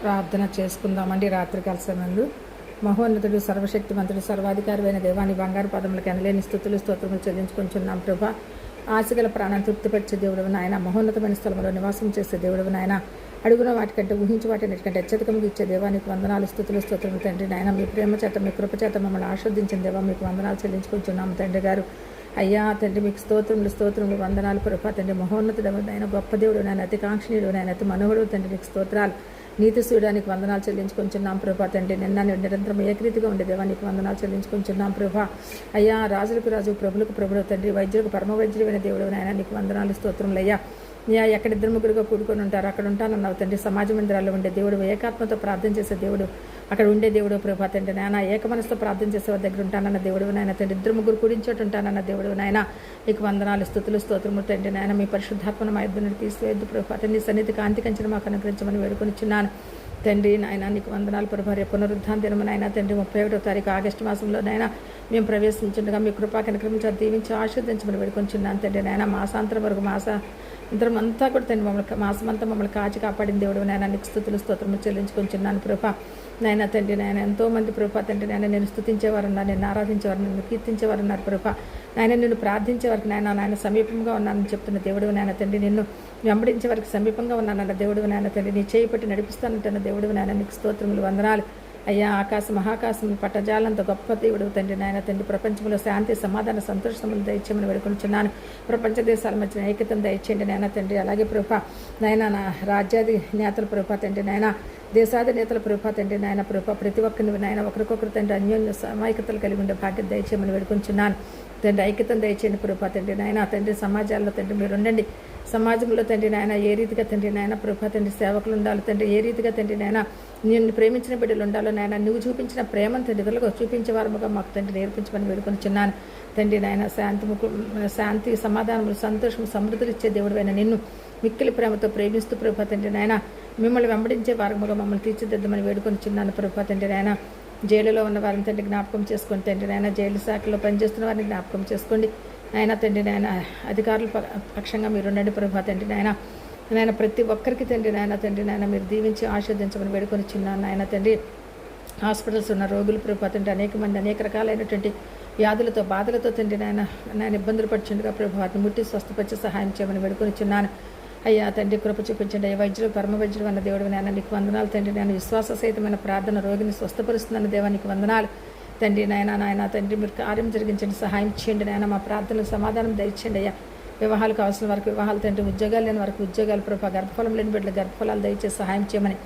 ప్రార్థన చేసుకుందామండి. రాత్రికాల సమయంలో మహోన్నతుడు, సర్వశక్తిమంతుడు, సర్వాధికారి దేవాని బంగారు పదములకు ఎనలేని స్థుతులు స్తోత్రములు చెల్లించుకుంటున్నాం ప్రభా. ఆశగల ప్రాణాన్ని తృప్తిపరిచే దేవుడు నాయన, మహోన్నతమైన స్థలంలో నివాసం చేసే దేవుడు నాయన, అడుగున వాటికంటే ఊహించి వాటికంటే అత్యధికంగా ఇచ్చే దేవానికి వందనాలు, స్థుతులు స్తోత్రములు తండ్రి నాయన. మీ ప్రేమ చేత, మీ కృప చేత మమ్మల్ని ఆస్వాదించిన దేవా మీకు వందనాలు చెల్లించుకుంటున్నాము తండ్రి గారు. అయ్యా తండ్రి, మీకు స్తోత్రములు వందనాలు ప్రభా తండ్రి. మహోన్నతుడు నాయన, గొప్ప దేవుడు నాయన, అతి కాంక్షణీయుడు నాయన, అతి మనోహరుడు తండ్రి, మీకు స్తోత్రాలు. నీతి సూయడానికి వందనాలు చెల్లించుకుంటున్నాం ప్రభా తండ్రి. నిన్న నిరంతరం ఏకరీతిగా ఉండే దేవా నీకు వందనాలు చెల్లించుకుంటున్నాం ప్రభా. అయ్యా రాజులకు రాజు, ప్రభులకు ప్రభుడు తండ్రి, వైద్యులకు పరమ వైద్యుడైన దేవుడు నాయన, నీకు వందనాలు స్తోత్రములు. అయ్యా ఎక్కడ ఇద్దరు ముగ్గురుగా కూడుకొని ఉంటారు అక్కడ ఉంటానన్నావు తండ్రి. సమాజ మందిరాల్లో ఉండే దేవుడు, ఏకాత్మతో ప్రార్థన చేసే దేవుడు, అక్కడ ఉండే దేవుడు ప్రభా తండ్రి నాయన. ఏక మనసుతో ప్రార్థన చేసే వారి దగ్గర ఉంటానన్న దేవుడు నాయన తండ్రి. ఇద్దరు ముగ్గురు కూడించోటి ఉంటానన్న దేవుడు నాయన, నీకు వందనాలు, స్థుతులు స్తోత్రములు తండ్రి నాయన. మీ పరిశుద్ధాత్మను మా ఇద్దరు తీసుకువేద్దు ప్రభా తండ్రి. సన్నిధి కాంతి కంచెను మాకు అనుగ్రహించమని వేడుకొనిచున్నాను తండ్రి నాయన. నీకు వందనాలు ప్రభా. రేపు పునరుద్ధాన దినము నాయన తండ్రి 31వ తారీఖు ఆగస్టు మాసంలో నాయన మేము ప్రవేశించుండగా మీ కృపా కనుక్రమించి దీవించి ఆశీర్వదించమని వేడుకొనిచున్నాను తండ్రి నాయన. మాసాంతరం వరకు మాసాంతరం అంతా కూడా తండ్రి మాసమంతా మమ్మల్ని కాచి కాపాడిన దేవుడు నాయన, నీకు స్థుతులు స్తోత్రములు చెల్లించుకొనిచున్నాను ప్రభా నాయన తండ్రి నాయన. ఎంతోమంది ప్రభా తండ్రి నాయన నేను స్తుతించేవారున్నారు, నేను ఆరాధించేవారు, నన్ను కీర్తించేవారున్నారు ప్రభా నాయన. నిన్ను ప్రార్థించే వారికి నాయన సమీపంగా ఉన్నానని చెప్తున్న దేవుడు నాయన తండ్రి. నిన్ను వెంబడించే వారికి సమీపంగా ఉన్నానన్న దేవుడు నాయన తండ్రి. నీ చేయి పట్టి నడిపిస్తానంటున్న దేవుడు నాయన, నీకు స్తోత్రములు వందనాలు. అయ్యా ఆకాశం మహాకాశం పట్టజాలంత గొప్ప దేవుడు తండ్రి నాయన తండ్రి. ప్రపంచంలో శాంతి, సమాధాన, సంతోషములు దయచేయమని వేడుకొనిచున్నాను. ప్రపంచ దేశాల మధ్య ఐక్యతను దయచేయండి నాయన తండ్రి. అలాగే ప్రభా నాయన నా రాజ్యాది నేతల ప్రభా తండ్రి నాయన, దేశాది నేతల ప్రభా తండ్రి నాయన ప్రభా, ప్రతి ఒక్కరిని నాయన ఒకరికొకరు తండ్రి అన్యోన్య సమైక్యతలు కలిగి ఉండే భాగ్యత దయచేయమని వేడుకొనిచున్నాను తండ్రి. ఐక్యతను దయచేయండి ప్రభా తండ్రి నాయన తండ్రి. సమాజాల్లో తండ్రి మీరు ఉండండి. సమాజంలో తండ్రి నాయన ఏ రీతిగా తండ్రి నాయన ప్రభా తండ్రి సేవకులు ఉండాలి తండ్రి. ఏ రీతిగా తండ్రి నాయన నిన్ను ప్రేమించిన బిడ్డలు ఉండాలో నాయన, నువ్వు చూపించిన ప్రేమను తండ్రి ఇతరులకు చూపించే వారముగా మాకు తండ్రి నేర్పించమని వేడుకొనిచున్నాను తండ్రి నాయన. శాంతి సమాధానములు, సంతోషము, సమృద్ధులు ఇచ్చే దేవుడు అయిన నిన్ను మిక్కిలి ప్రేమతో ప్రేమిస్తూ ప్రభా తండ్రి నాయన మిమ్మల్ని వెంబడించే వారముగా మమ్మల్ని తీర్చిదిద్దమని వేడుకొనిచున్నాను ప్రభా తండ్రి నాయన. జైలులో ఉన్న వారిని తండ్రి జ్ఞాపకం చేసుకోండి తండ్రి నాయన. జైలు శాఖలో పనిచేస్తున్న వారిని జ్ఞాపకం చేసుకోండి నాయన తండ్రి నాయన. అధికారుల పక్షంగా మీరు ఉండండి ప్రభా తండ్రి నాయన. నాయన ప్రతి ఒక్కరికి తండ్రి నాయన తండ్రి నాయన మీరు దీవించి ఆశీర్వదించమని వేడుకొనిచున్నాను నాయన తండ్రి. హాస్పిటల్స్ ఉన్న రోగులు ప్రభా తండ్రి అనేక మంది అనేక రకాలైనటువంటి వ్యాధులతో బాధలతో తండ్రి నాయన ఇబ్బందులు పడుచుండగా ప్రభు వాటిని ముట్టి స్వస్థపరిచి సహాయం చేయమని వేడుకొనిచున్నాను అయ్యా తండ్రి. కృప చూపించండి అయ్యా. వైద్యులు పరమ వైద్యులు అన్న దేవుడు నాయన, నీకు వందనాలు తండ్రి. నేను విశ్వాస సహితమైన ప్రార్థన రోగిని స్వస్థపరుస్తుందన్న దేవా నీకు వందనాలు తండ్రి నాయన తండ్రి. మీరు కార్యం జరిగించండి, సహాయం చేయండి నాయన. మా ప్రార్థనలకు సమాధానం దయచేయండి అయ్యా. వివాహాలు కావాల్సిన వారికి వివాహాలు తండ్రి, ఉద్యోగాలు లేని వారికి ఉద్యోగాలు ప్రభా, గర్భఫలం లేని బిడ్డలు గర్భఫలాలు దయచేసి సహాయం చేయమని